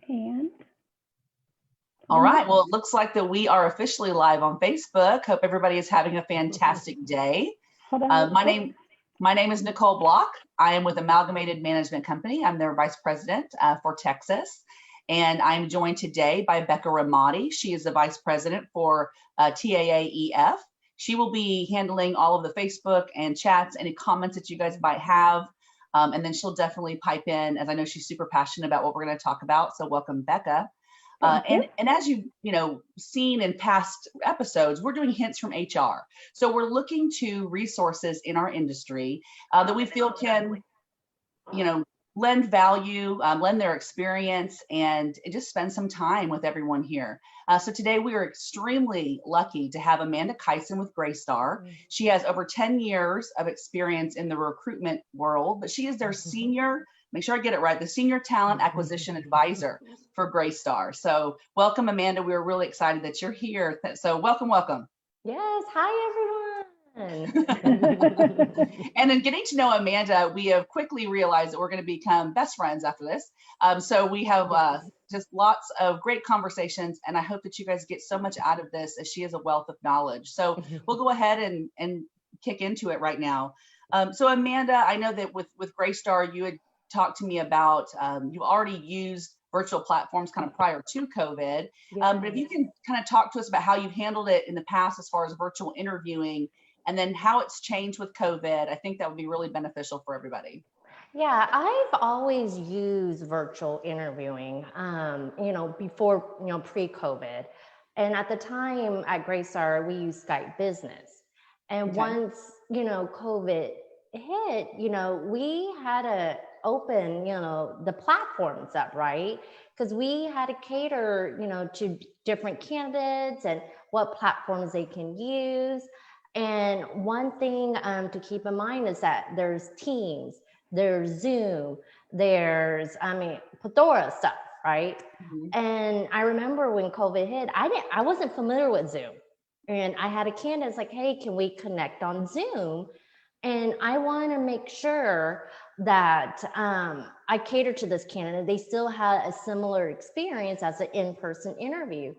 And all right, well, it looks like that we are officially live on Facebook. Hope everybody is having a fantastic day. hold on. My name is Nicole Block. I am with Amalgamated Management Company. I'm their vice president for Texas. And I'm joined today by Becca Ramadi. She is the vice president for TAAEF. She will be handling all of the Facebook and chats, any comments that you guys might have. And then she'll definitely pipe in, as I know she's super passionate about what we're going to talk about. So welcome, Becca. And as you've seen in past episodes, we're doing hints from HR. So we're looking to resources in our industry that we feel can, lend value, lend their experience, and just spend some time with everyone here. So today we are extremely lucky to have Amanda Kison with Greystar. She has over 10 years of experience in the recruitment world, but she is their senior, make sure I get it right, the senior talent acquisition advisor for Greystar. So welcome, Amanda. We're really excited that you're here. So welcome. Yes. Hi, everyone. And in getting to know Amanda, we have quickly realized that we're going to become best friends after this. So we have just lots of great conversations, and I hope that you guys get so much out of this, as she is a wealth of knowledge. So we'll go ahead and kick into it right now. So Amanda, I know that with Greystar, you had talked to me about you already used virtual platforms kind of prior to COVID. But if you can kind of talk to us about how you've handled it in the past as far as virtual interviewing, and then how it's changed with COVID, I think that would be really beneficial for everybody. Yeah, I've always used virtual interviewing, before, pre-COVID. And at the time at Greystar, we used Skype Business. And once, COVID hit, we had to open, the platforms up, right? Because we had to cater, to different candidates and what platforms they can use. And one thing to keep in mind is that there's Teams, there's Zoom, there's, plethora of stuff, right? And I remember when COVID hit, I wasn't familiar with Zoom. And I had a candidate it's like, hey, can we connect on Zoom? And I want to make sure that I cater to this candidate. They still had a similar experience as an in-person interview.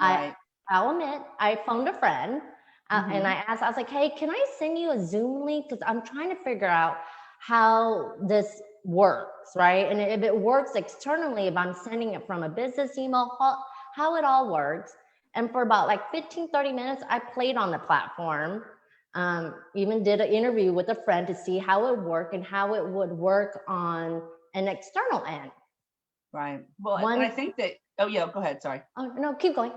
Right. I'll admit, I phoned a friend. And I was like, hey, can I send you a Zoom link? Because I'm trying to figure out how this works, right? And if it works externally, if I'm sending it from a business email, how it all works. And for about like 15, 30 minutes, I played on the platform, even did an interview with a friend to see how it worked and how it would work on an external end. Right. Well, and I think that, oh yeah, go ahead, sorry. Oh, no, keep going.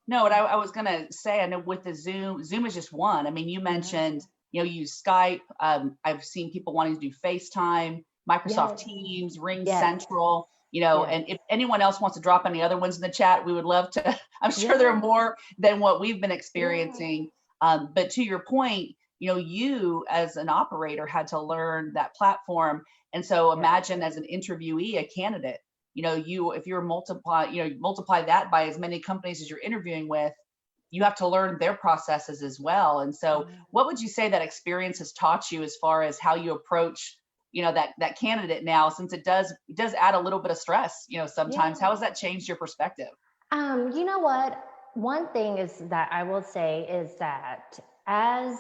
No, what I was going to say, I know with the Zoom is just one. I mean, you mentioned, you use Skype. I've seen people wanting to do FaceTime, Microsoft Teams, Ring Central, and if anyone else wants to drop any other ones in the chat, we would love to. I'm sure there are more than what we've been experiencing. But to your point, you as an operator had to learn that platform. And so imagine as an interviewee, a candidate, if you're multiply that by as many companies as you're interviewing with, you have to learn their processes as well. And so what would you say that experience has taught you as far as how you approach, that candidate now, since it does add a little bit of stress, sometimes. How has that changed your perspective? You know what? One thing is that I will say is that as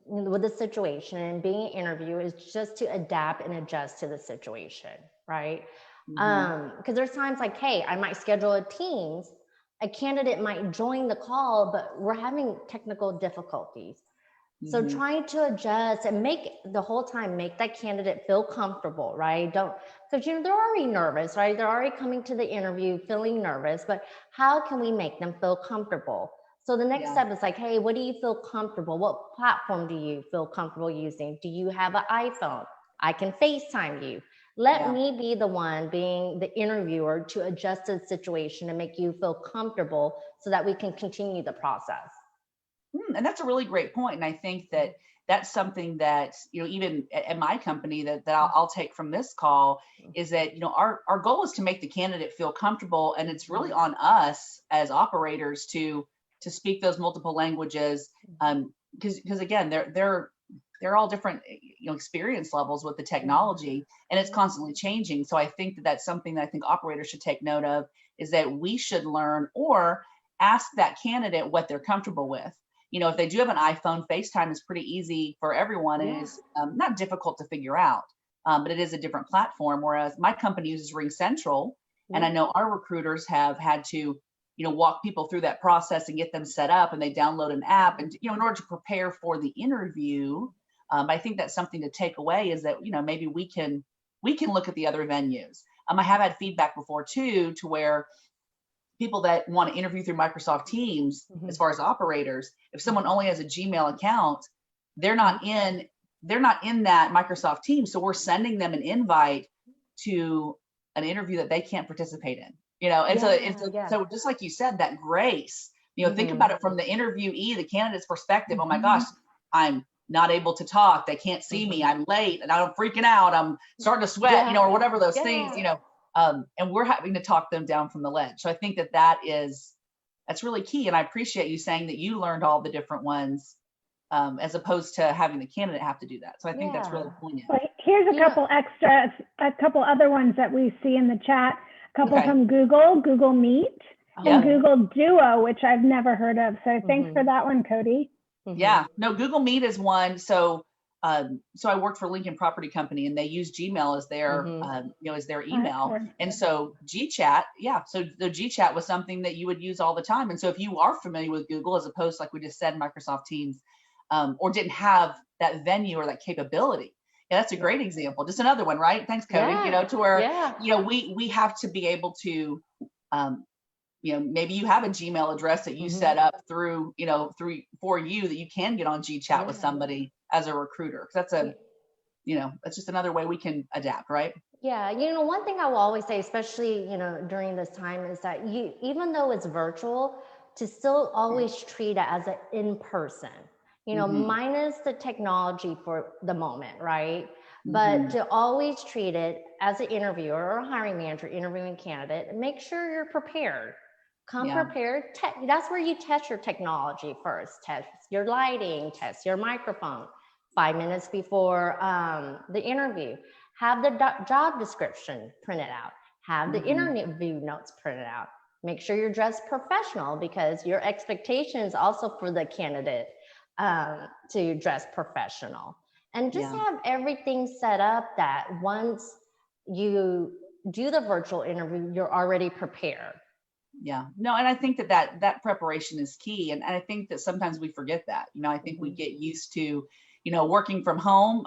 with the situation and being an interviewer is just to adapt and adjust to the situation, right? Because there's times like, hey, I might schedule a Teams, a candidate might join the call, but we're having technical difficulties. So trying to adjust and make that candidate feel comfortable, right? Because they're already nervous, right? They're already coming to the interview feeling nervous, but how can we make them feel comfortable? So the next step is like, hey, what do you feel comfortable? What platform do you feel comfortable using? Do you have an iPhone? I can FaceTime you. Let me be the one being the interviewer to adjust to the situation and make you feel comfortable so that we can continue the process. And that's a really great point. And I think that that's something that, even at my company that I'll take from this call is that, our goal is to make the candidate feel comfortable. And it's really on us as operators to speak those multiple languages. Because again, they're they're all different, experience levels with the technology, and it's constantly changing. So I think that that's something that I think operators should take note of, is that we should learn or ask that candidate what they're comfortable with. If they do have an iPhone, FaceTime is pretty easy for everyone, and it is not difficult to figure out, but it is a different platform. Whereas my company uses Ring Central, and I know our recruiters have had to, walk people through that process and get them set up, and they download an app, and in order to prepare for the interview. I think that's something to take away, is that maybe we can look at the other venues. I have had feedback before too, to where people that want to interview through Microsoft Teams, as far as operators, if someone only has a Gmail account, they're not in that Microsoft Teams. So we're sending them an invite to an interview that they can't participate in. So just like you said, that grace, think about it from the interviewee, the candidate's perspective. Oh my gosh, I'm not able to talk. They can't see me. I'm late and I'm freaking out. I'm starting to sweat, or whatever those things, and we're having to talk them down from the ledge. So I think that's really key. And I appreciate you saying that you learned all the different ones, as opposed to having the candidate have to do that. So I think that's really poignant. Well, here's a couple extras, a couple other ones that we see in the chat. A couple from Google Meet, and Google Duo, which I've never heard of. So thanks for that one, Cody. Yeah, no, Google Meet is one. So I worked for Lincoln Property Company, and they use Gmail as their, as their email. And so GChat, so the GChat was something that you would use all the time. And so if you are familiar with Google, as opposed to, like we just said, Microsoft Teams, or didn't have that venue or that capability, that's a great example. Just another one, right? Thanks, Cody. To where we have to be able to, maybe you have a Gmail address that you set up through for you, that you can get on GChat with somebody as a recruiter. That's that's just another way we can adapt, right? Yeah, one thing I will always say, especially during this time, is that even though it's virtual, to still always treat it as an in-person. Minus the technology for the moment, right? But to always treat it as an interviewer or a hiring manager interviewing candidate, and make sure you're prepared. Come prepared. That's where you test your technology first. Test your lighting, test your microphone 5 minutes before the interview. Have the job description printed out. Have the interview notes printed out. Make sure you're dressed professional, because your expectation is also for the candidate to dress professional, and just have everything set up that once you do the virtual interview, you're already prepared. Yeah, no, and I think that preparation is key. And I think that sometimes we forget that, I think we get used to, working from home.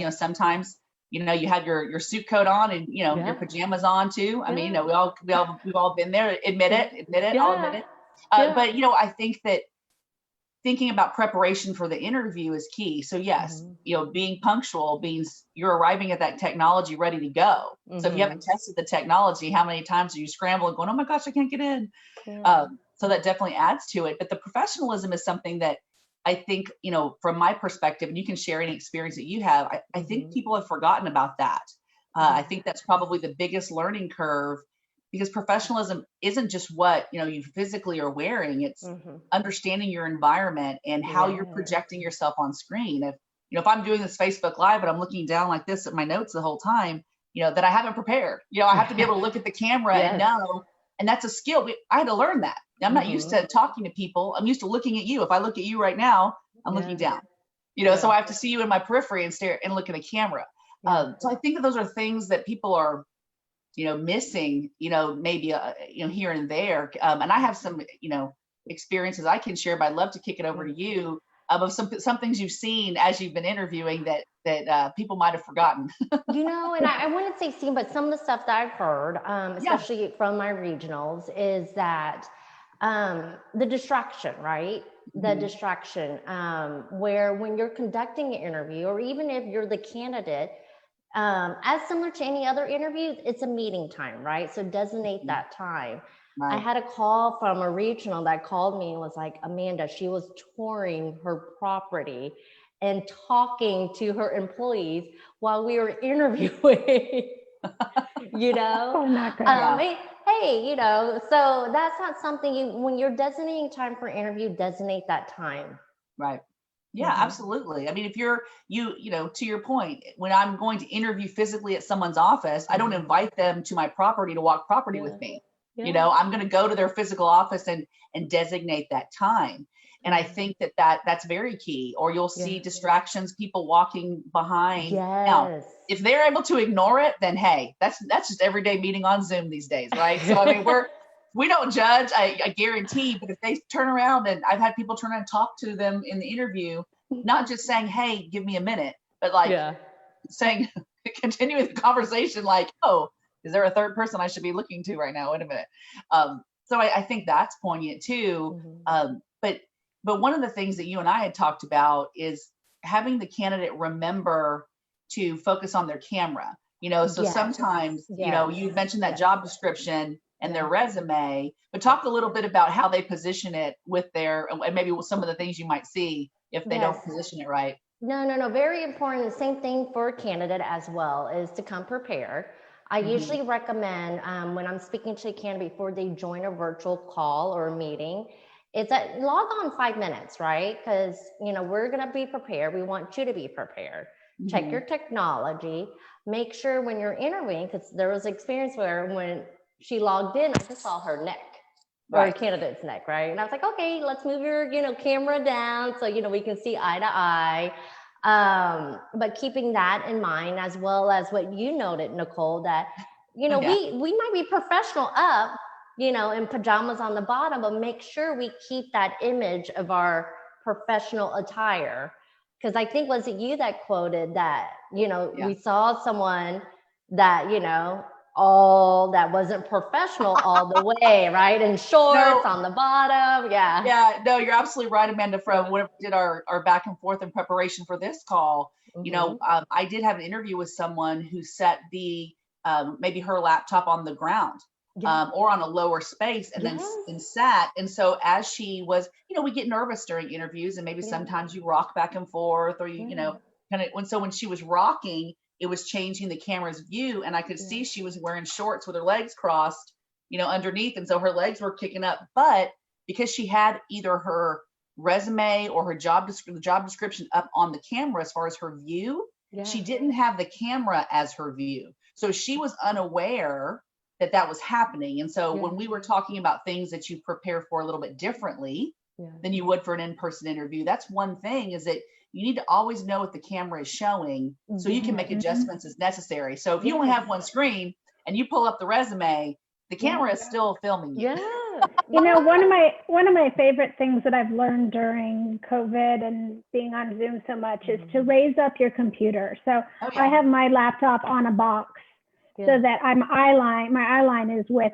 Sometimes, you have your suit coat on, and, your pajamas on too. I mean, we've all been there. Admit it, I'll admit it. But, I think that thinking about preparation for the interview is key. So yes, being punctual means you're arriving at that technology ready to go. So if you haven't tested the technology, how many times are you scrambling going, oh my gosh, I can't get in. So that definitely adds to it. But the professionalism is something that I think, from my perspective, and you can share any experience that you have, I think people have forgotten about that. I think that's probably the biggest learning curve, because professionalism isn't just what you physically are wearing. It's understanding your environment and how you're projecting yourself on screen. If I'm doing this Facebook Live and I'm looking down like this at my notes the whole time, that I haven't prepared. I have to be able to look at the camera and know, and that's a skill. I had to learn that. I'm not used to talking to people. I'm used to looking at you. If I look at you right now, I'm looking down. So I have to see you in my periphery and stare and look at a camera. So I think that those are things that people are missing, maybe, here and there. And I have some, experiences I can share, but I'd love to kick it over to you of some things you've seen as you've been interviewing that people might have forgotten. And I wouldn't say seen, but some of the stuff that I've heard, especially from my regionals, is that the distraction, right? The distraction, where when you're conducting an interview, or even if you're the candidate, as similar to any other interview, it's a meeting time, right? So designate that time. Right. I had a call from a regional that called me and was like, Amanda, she was touring her property and talking to her employees while we were interviewing, Oh my God. Hey, so that's not something when you're designating time for interview, designate that time. Right. Yeah, absolutely. I mean, if you're, to your point, when I'm going to interview physically at someone's office, I don't invite them to my property to walk property with me. I'm going to go to their physical office and designate that time. And I think that's very key. Or you'll see distractions, people walking behind. Now, if they're able to ignore it, then hey, that's just everyday meeting on Zoom these days, right? So I mean, we don't judge, I guarantee, but if they turn around, and I've had people turn around and talk to them in the interview, not just saying, hey, give me a minute, but like saying, continuing the conversation, like, oh, is there a third person I should be looking to right now? Wait a minute. So I think that's poignant too. But one of the things that you and I had talked about is having the candidate remember to focus on their camera. So sometimes, you mentioned that job description and their resume, but talk a little bit about how they position it with and maybe some of the things you might see if they don't position it right. No. Very important. The same thing for a candidate as well, is to come prepared. I usually recommend when I'm speaking to a candidate before they join a virtual call or a meeting, it's that log on 5 minutes, right? Because, we're going to be prepared. We want you to be prepared. Check your technology. Make sure when you're interviewing, because there was an experience where when she logged in, I just saw her neck, or a candidate's neck, right? And I was like, okay, let's move your, camera down so, we can see eye to eye. But keeping that in mind, as well as what you noted, Nicole, that, we might be professional up, in pajamas on the bottom, but make sure we keep that image of our professional attire. Because I think, was it you that quoted that, we saw someone that, all that wasn't professional all the way, right? And shorts on the bottom. Yeah, no, you're absolutely right, Amanda. From when we did our back and forth in preparation for this call, I did have an interview with someone who set maybe her laptop on the ground or on a lower space and then sat. And so as she was, we get nervous during interviews, and maybe sometimes you rock back and forth, or when she was rocking, it was changing the camera's view, and I could see she was wearing shorts with her legs crossed, underneath. And so her legs were kicking up, but because she had either her resume or her job description up on the camera as far as her view, she didn't have the camera as her view. So she was unaware that was happening. And so when we were talking about things that you prepare for a little bit differently than you would for an in-person interview, that's one thing, is that you need to always know what the camera is showing so you can make adjustments as necessary. So if you only have one screen and you pull up the resume, the camera is still filming you. One of my favorite things that I've learned during COVID and being on Zoom so much is to raise up your computer. So I have my laptop on a box so that my eye line is with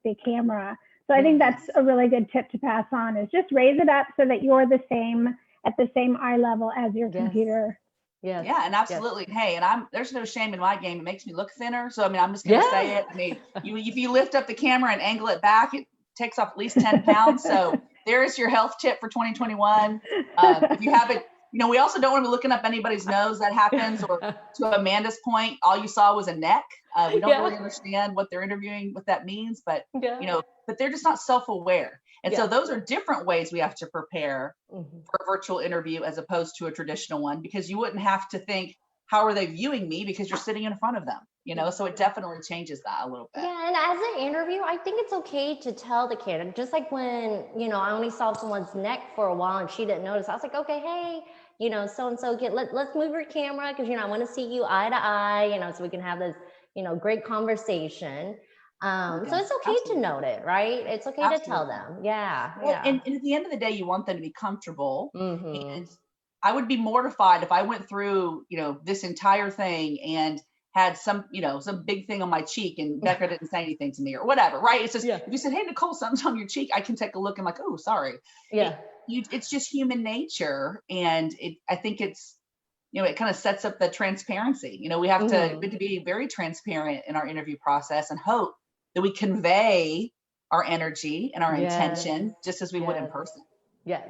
the camera. So I think that's a really good tip to pass on, is just raise it up so that you're at the same eye level as your computer. Yeah, and absolutely. Hey, and there's no shame in my game. It makes me look thinner. So, I mean, I'm just going to say it. I mean, if you lift up the camera and angle it back, it takes off at least 10 pounds. So there's your health tip for 2021. If you haven't, we also don't want to be looking up anybody's nose. That happens. Or to Amanda's point, all you saw was a neck. We don't really understand what they're interviewing, what that means, but, but they're just not self-aware. And so those are different ways we have to prepare for a virtual interview as opposed to a traditional one, because you wouldn't have to think, how are they viewing me? Because you're sitting in front of them, so it definitely changes that a little bit. Yeah. And as an interview, I think it's okay to tell the candidate, just like when, I only saw someone's neck for a while and she didn't notice. I was like, okay, hey, so-and-so, let's move your camera, because, I want to see you eye to eye, so we can have this, great conversation. So it's okay to note it, right? It's okay to tell them. And at the end of the day, you want them to be comfortable. And I would be mortified if I went through, this entire thing and had some big thing on my cheek and Becca didn't say anything to me or whatever, right? It's just, if you said, hey, Nicole, something's on your cheek, I can take a look and like, oh, sorry. It's just human nature. And I think it's, it kind of sets up the transparency. We have to be very transparent in our interview process and hope that we convey our energy and our intention just as we would in person. Yes.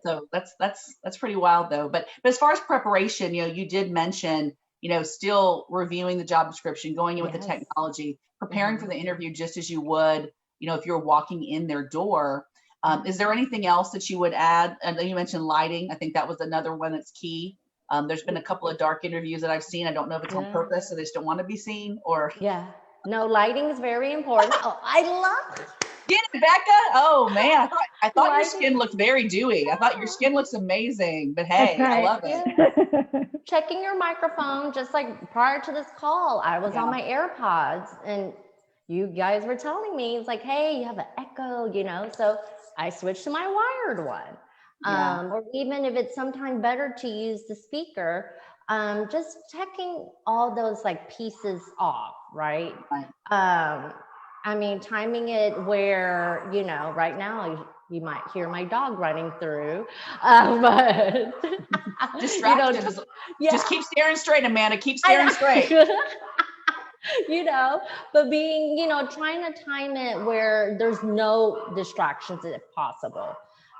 So that's pretty wild though. But as far as preparation, you did mention, still reviewing the job description, going in with the technology, preparing for the interview just as you would, if you're walking in their door. Is there anything else that you would add? And then you mentioned lighting. I think that was another one that's key. There's been a couple of dark interviews that I've seen. I don't know if it's on purpose, so they just don't want to be seen, or. Yeah. No, lighting is very important. Oh, I love. Get it, Becca. Oh man, I thought your skin looked very dewy. I thought your skin looks amazing, but hey, I love it. Checking your microphone, just like prior to this call, I was on my AirPods, and you guys were telling me, it's like, hey, you have an echo, so I switched to my wired one. Or even if it's sometimes better to use the speaker, just checking all those like pieces off, right? I mean, timing it where, right now you might hear my dog running through, but distractions. Just keep staring straight, Amanda. Keep staring straight. But being, trying to time it where there's no distractions if possible.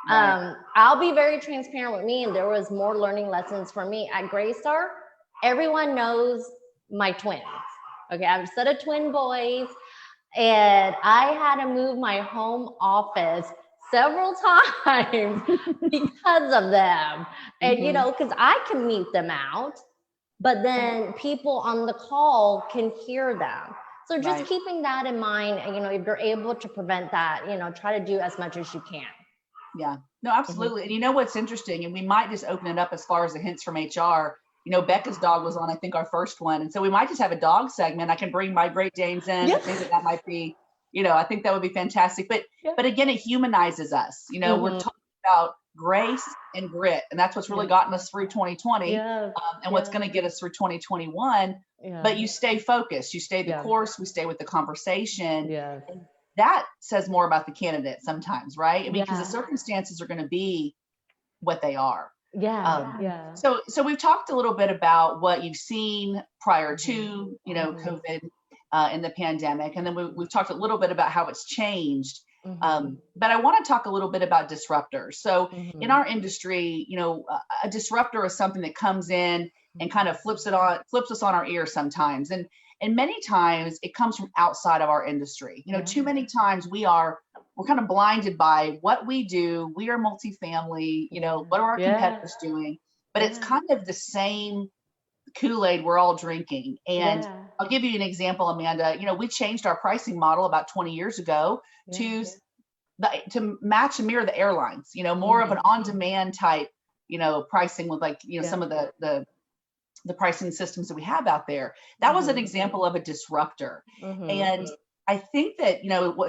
Right. I'll be very transparent with me, and there was more learning lessons for me at Greystar. Everyone knows my twins. Okay, I have a set of twin boys, and I had to move my home office several times because of them. And, because I can mute them out, but then people on the call can hear them. So just keeping that in mind, if you're able to prevent that, try to do as much as you can. Yeah, no, absolutely. And you know what's interesting, and we might just open it up as far as the hints from HR. Becca's dog was on, I think, our first one. And so we might just have a dog segment. I can bring my Great Danes in. I think that might be, I think that would be fantastic. But again, it humanizes us. We're talking about grace and grit. And that's what's really gotten us through 2020 and what's going to get us through 2021. But you stay focused. You stay the course. We stay with the conversation. Yeah. That says more about the candidate sometimes, right? I mean, because the circumstances are going to be what they are. So we've talked a little bit about what you've seen prior to, COVID in the pandemic. And then we've talked a little bit about how it's changed. But I want to talk a little bit about disruptors. So in our industry, a disruptor is something that comes in and kind of flips us on our ear sometimes. And many times it comes from outside of our industry. Too many times we're kind of blinded by what we do. We are multifamily, what are our competitors doing? But it's kind of the same Kool-Aid we're all drinking. And I'll give you an example, Amanda. We changed our pricing model about 20 years ago to match and mirror the airlines, more of an on-demand type, pricing with some of the pricing systems that we have out there. That was an example of a disruptor. And I think that,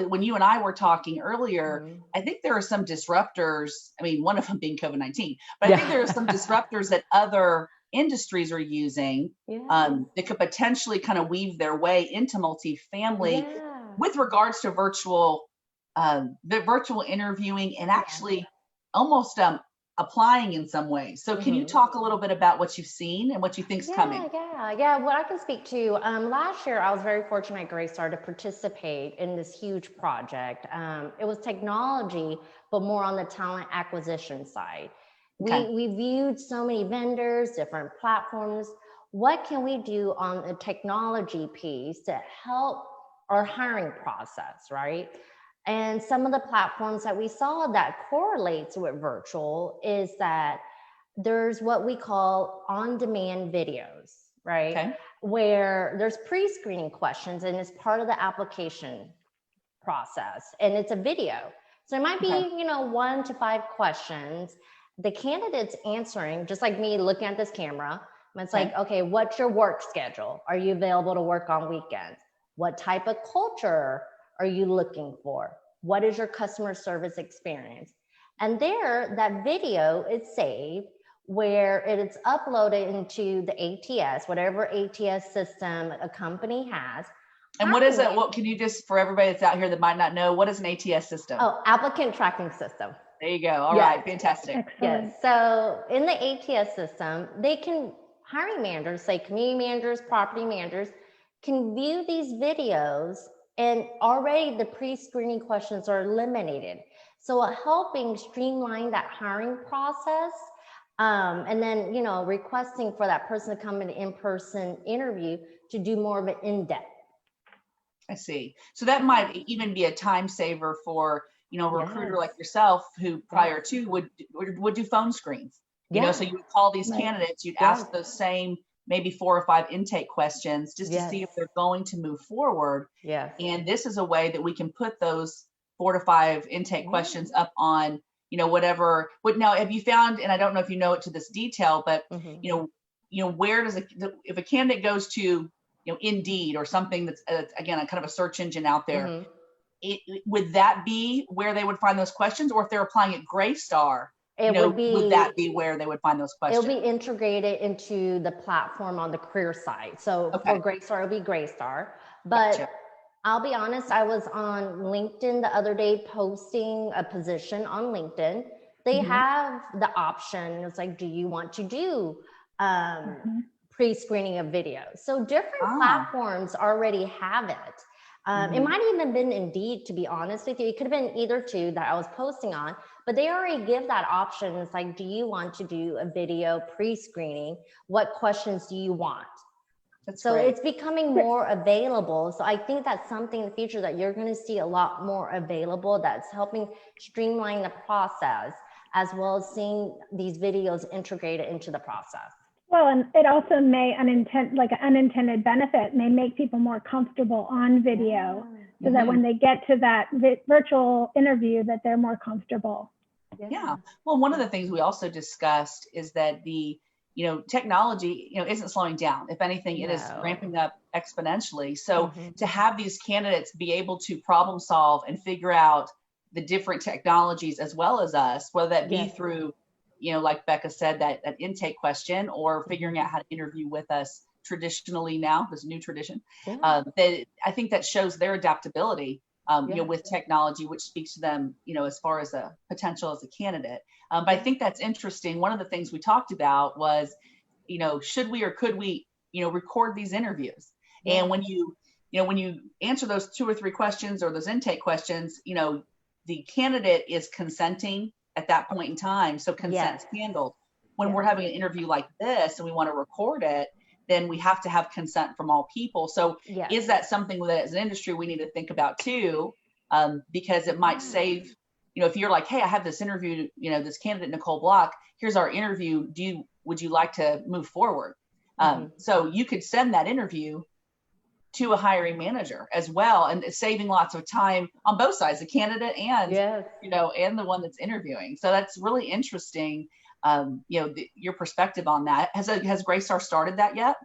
when you and I were talking earlier, I think there are some disruptors, I mean, one of them being COVID-19, but I think there are some disruptors that other industries are using that could potentially kind of weave their way into multifamily with regards to the virtual interviewing and actually almost applying in some ways. So can you talk a little bit about what you've seen and what you think's coming? Yeah. What I can speak to, last year I was very fortunate at Greystar to participate in this huge project. It was technology, but more on the talent acquisition side. We viewed so many vendors, different platforms. What can we do on the technology piece to help our hiring process, right? And some of the platforms that we saw that correlates with virtual is that there's what we call on-demand videos, right? Where there's pre-screening questions and it's part of the application process and it's a video. So it might be, 1 to 5 questions. The candidate's answering, just like me looking at this camera. It's like, okay, what's your work schedule? Are you available to work on weekends? What type of culture are you looking for? What is your customer service experience? And there, that video is saved where it's uploaded into the ATS, whatever ATS system a company has. And what is it? What can you just, for everybody that's out here that might not know, what is an ATS system? Oh, applicant tracking system. There you go. All right, fantastic. Yes. So in the ATS system, hiring managers, say community managers, property managers, can view these videos, and already the pre-screening questions are eliminated. So helping streamline that hiring process, and then, requesting for that person to come in-person interview to do more of an in-depth. I see. So that might even be a time saver for, a recruiter like yourself who prior to would do phone screens. So you would call these candidates, you'd ask those same maybe 4 or 5 intake questions just to see if they're going to move forward. And this is a way that we can put those 4 to 5 intake questions up on, whatever. What now have you found, and I don't know if you know it to this detail, but where does if a candidate goes to, Indeed or something that's again, a kind of a search engine out there, would that be where they would find those questions? Or if they're applying at Greystar, would that be where they would find those questions? It'll be integrated into the platform on the career side. So for Greystar, it'll be Greystar. But I'll be honest, I was on LinkedIn the other day posting a position on LinkedIn. They have the option. It's like, do you want to do pre-screening of videos? So different platforms already have it. It might even been Indeed, to be honest with you. It could have been either two that I was posting on, but they already give that option. It's like, do you want to do a video pre-screening? What questions do you want? That's great. It's becoming more available. So I think that's something in the future that you're going to see a lot more available, that's helping streamline the process, as well as seeing these videos integrated into the process. Well, and it also may an unintended benefit may make people more comfortable on video, so that when they get to that virtual interview, that they're more comfortable. Yeah. Well, one of the things we also discussed is that the technology, isn't slowing down. If anything, it is ramping up exponentially. So to have these candidates be able to problem solve and figure out the different technologies as well as us, whether that be through, like Becca said, that intake question, or figuring out how to interview with us traditionally now, this new tradition, that I think that shows their adaptability, with technology, which speaks to them, as far as a potential as a candidate. But I think that's interesting. One of the things we talked about was, should we or could we, record these interviews? And when you answer those 2 or 3 questions or those intake questions, the candidate is consenting at that point in time. So consent's handled. When we're having an interview like this and we want to record it, then we have to have consent from all people. So is that something that as an industry we need to think about too? Because it might save, if you're like, hey, I have this interview, this candidate, Nicole Block, here's our interview. Would you like to move forward? So you could send that interview to a hiring manager as well, and saving lots of time on both sides, the candidate and, and the one that's interviewing. So that's really interesting. Your perspective on that. Has Greystar started that yet?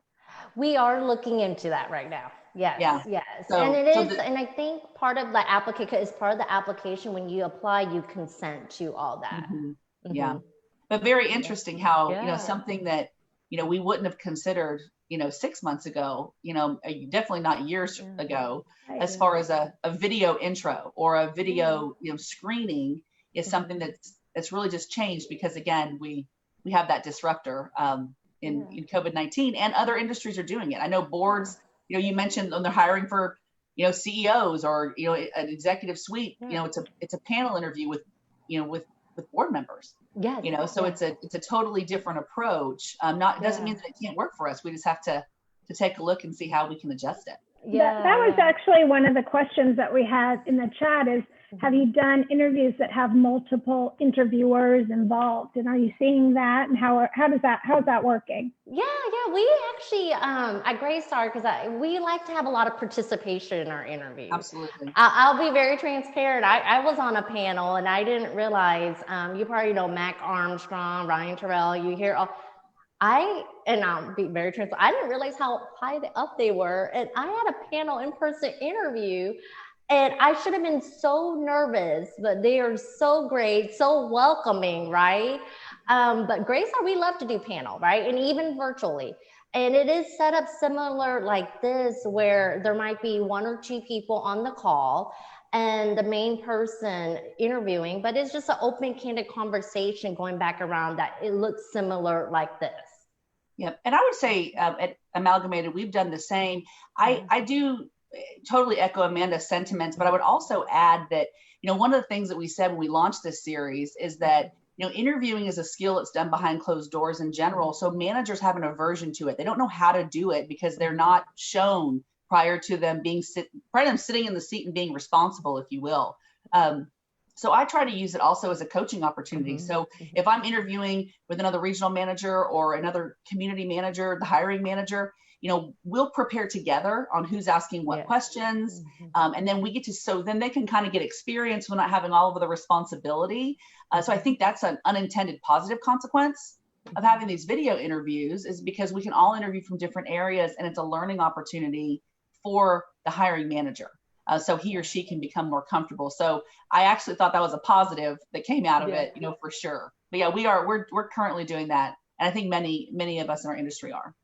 We are looking into that right now. Yes. So, and it is, and I think part of the application is part of the application. When you apply, you consent to all that. Yeah. But very interesting how, something that, we wouldn't have considered, 6 months ago, definitely not years ago, as far as a video intro or a video, screening is something that's really just changed, because again, we have that disruptor in COVID-19, and other industries are doing it. I know boards, you mentioned when they're hiring for, CEOs or, an executive suite, it's a panel interview with board members. So it's a totally different approach. It doesn't mean that it can't work for us. We just have to take a look and see how we can adjust it. That was actually one of the questions that we had in the chat is, have you done interviews that have multiple interviewers involved? And are you seeing that? And how's that working? Yeah. We actually, at Greystar, because we like to have a lot of participation in our interviews. Absolutely. I'll be very transparent. I was on a panel and I didn't realize, you probably know Mac Armstrong, Ryan Terrell, you hear all, and I'll be very transparent, I didn't realize how high up they were. And I had a panel in-person interview, and I should have been so nervous, but they are so great, so welcoming, right? But Greystar, we love to do panel, right? And even virtually. And it is set up similar like this, where there might be 1 or 2 people on the call and the main person interviewing, but it's just an open, candid conversation going back around that it looks similar like this. Yep. And I would say at Amalgamated, we've done the same. I do totally echo Amanda's sentiments, but I would also add that, one of the things that we said when we launched this series is that, interviewing is a skill that's done behind closed doors in general. So managers have an aversion to it. They don't know how to do it because they're not shown prior to them sitting in the seat and being responsible, if you will. So I try to use it also as a coaching opportunity. So if I'm interviewing with another regional manager or another community manager, the hiring manager, we'll prepare together on who's asking what questions. And then we get to, so then they can kind of get experience. We're not having all of the responsibility. So I think that's an unintended positive consequence of having these video interviews, is because we can all interview from different areas, and it's a learning opportunity for the hiring manager. So he or she can become more comfortable. So I actually thought that was a positive that came out of it, for sure. But yeah, we're currently doing that. And I think many of us in our industry are.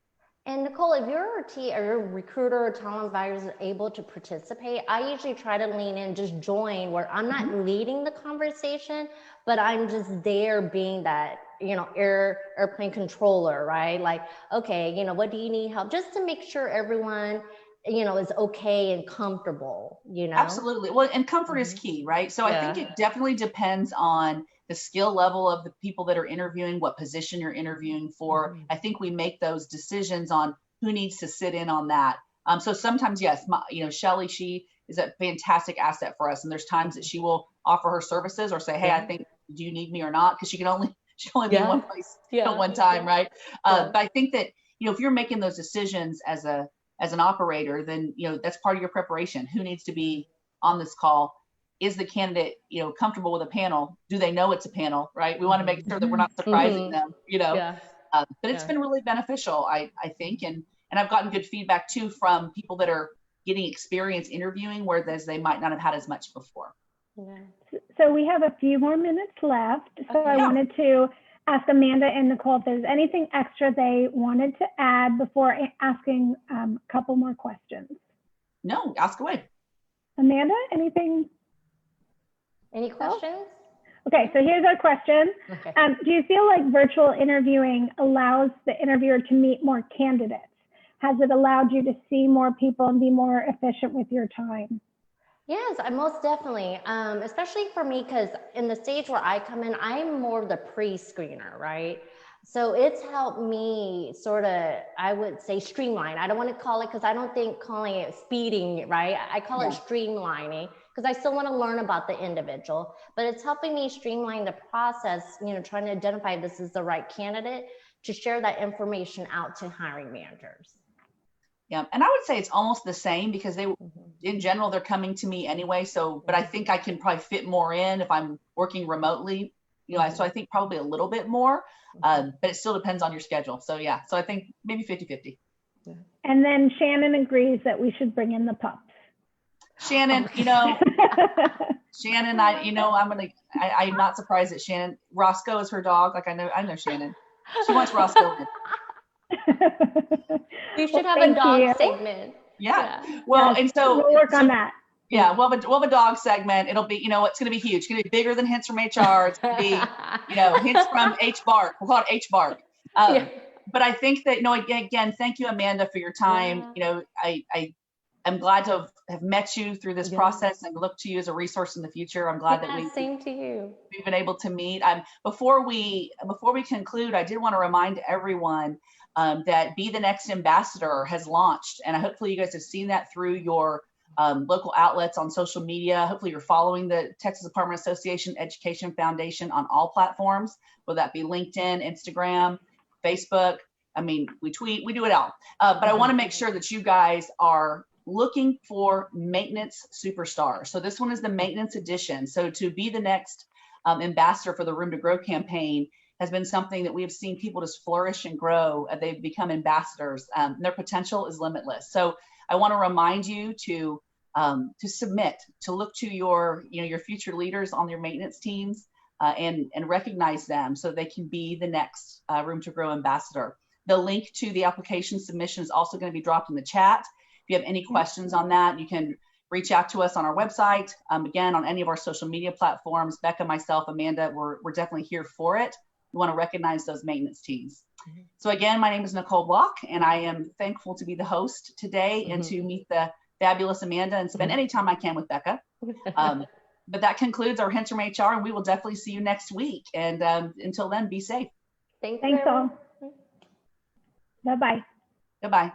And Nicole, if you're a recruiter or talent advisor able to participate, I usually try to lean in, just join, where I'm not leading the conversation, but I'm just there being that, airplane controller, right? Like, okay, what do you need help? Just to make sure everyone, is okay and comfortable, Absolutely. Well, and comfort is key, right? So I think it definitely depends on the skill level of the people that are interviewing, what position you're interviewing for. I think we make those decisions on who needs to sit in on that. So sometimes, yes, Shelly, she is a fantastic asset for us. And there's times that she will offer her services or say, hey, I think, do you need me or not? Because she can only be in one place at one time, right? But I think that, if you're making those decisions as an operator, then, that's part of your preparation. Who needs to be on this call? Is the candidate, comfortable with a panel? Do they know it's a panel, right? We want to make sure that we're not surprising them, but it's been really beneficial, I think. And I've gotten good feedback too from people that are getting experience interviewing, whereas they might not have had as much before. So we have a few more minutes left. So I wanted to ask Amanda and Nicole if there's anything extra they wanted to add before asking a couple more questions. No, ask away. Amanda, anything? Any questions? Okay, so here's our question. Okay. Do you feel like virtual interviewing allows the interviewer to meet more candidates? Has it allowed you to see more people and be more efficient with your time? Yes, I most definitely, especially for me, because in the stage where I come in, I'm more of the pre-screener, right? So it's helped me sort of, I would say, streamline. I don't want to call it, because I don't think calling it speeding, right? I call it streamlining, because I still want to learn about the individual, but it's helping me streamline the process, trying to identify if this is the right candidate to share that information out to hiring managers. Yeah, and I would say it's almost the same, because in general, they're coming to me anyway. So, but I think I can probably fit more in if I'm working remotely, so I think probably a little bit more, but it still depends on your schedule. So yeah, so I think maybe 50-50. And then Shannon agrees that we should bring in the pups. Shannon, Shannon, I'm not surprised that Shannon, Roscoe is her dog. Like I know Shannon. She wants Roscoe. You should have a dog segment. Yeah. Well, and so we'll work on that. Yeah, we'll have a dog segment. It'll be, it's going to be huge. It's going to be bigger than hints from HR. It's going to be, hints from H Bark. We'll call it H Bark. But I think that, again, thank you, Amanda, for your time. I'm glad to have met you through this process and look to you as a resource in the future. I'm glad that same to you. We've been able to meet. Before we conclude, I did want to remind everyone that Be the Next Ambassador has launched, and hopefully you guys have seen that through your local outlets on social media. Hopefully you're following the Texas Department Association Education Foundation on all platforms, whether that be LinkedIn, Instagram, Facebook. I mean, we tweet, we do it all. But I want to make sure that you guys are looking for maintenance superstars. So this one is the maintenance edition. So to be the next ambassador for the Room to Grow campaign has been something that we have seen people just flourish and grow. They've become ambassadors. Their potential is limitless. So I want to remind you to submit, to look to your future leaders on your maintenance teams and recognize them so they can be the next Room to Grow ambassador. The link to the application submission is also going to be dropped in the chat. If you have any questions on that, you can reach out to us on our website. Again, on any of our social media platforms. Becca, myself, Amanda, we're definitely here for it. We want to recognize those maintenance teams. So again, my name is Nicole Block, and I am thankful to be the host today and to meet the fabulous Amanda and spend any time I can with Becca. But that concludes our Hints from HR, and we will definitely see you next week. And until then, be safe. Thanks all. Bye-bye. Goodbye.